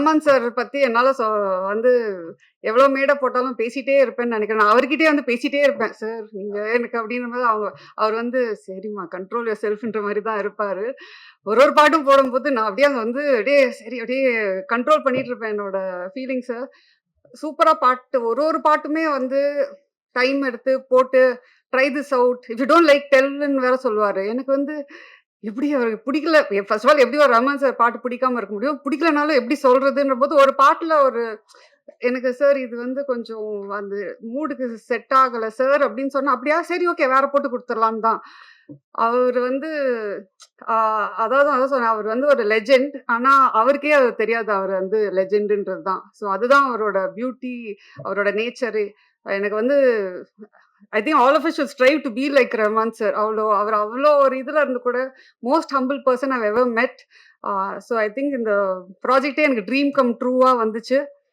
Rahman sir பத்தி என்னால வந்து எவ்வளோ மேடை போட்டாலும் பேசிட்டே இருப்பேன்னு நினைக்கிறேன். நான் அவர்கிட்டயே வந்து பேசிட்டே இருப்பேன். சார் நீங்க எனக்கு அப்படின்னும்போது அவர் வந்து சரிம்மா கண்ட்ரோல் யுவர் செல்ஃப்ன்ற மாரி தான் இருப்பாரு. ஒரு ஒரு பாட்டும் போடும்போது நான் அப்படியே அங்க வந்து அப்படியே சரி அப்படியே கண்ட்ரோல் பண்ணிட்டு இருப்பேன் என்னோட ஃபீலிங்ஸ. சூப்பரா பாட்டு ஒரு ஒரு பாட்டுமே வந்து டைம் எடுத்து போட்டு try this out. If you don't like டெல்ன்னு வேற சொல்லுவாரு. எனக்கு வந்து எப்படி அவருக்கு பிடிக்கல ஃபர்ஸ்ட் ஆஃப் ஆல் எப்படி ஒரு ரஹ்மான் சார் பாட்டு பிடிக்காம இருக்க முடியும்? பிடிக்கலனாலும் எப்படி சொல்றதுன்ற போது ஒரு பாட்டுல ஒரு எனக்கு சார் இது வந்து கொஞ்சம் அந்த மூடுக்கு செட் ஆகல சார் அப்படின்னு சொன்னா, அப்படியா சரி ஓகே வேற போட்டு குடுத்துரலான்னு தான். அவரு வந்து ஆ அதான் சொன்னேன். அவர் வந்து ஒரு லெஜெண்ட். ஆனா அவருக்கே அது தெரியாது. அவர் வந்து லெஜெண்டுன்றது தான். ஸோ அதுதான் அவரோட பியூட்டி, அவரோட நேச்சரு. எனக்கு வந்து I think all of us should strive to be like Rahman sir. அவர் அவ்ளோ ஒரு இதுல இருந்து கூட most humble person I've ever met. So I think இந்த ப்ராஜெக்ட்டே எனக்கு ட்ரீம் கம் ட்ரூவா வந்துச்சு.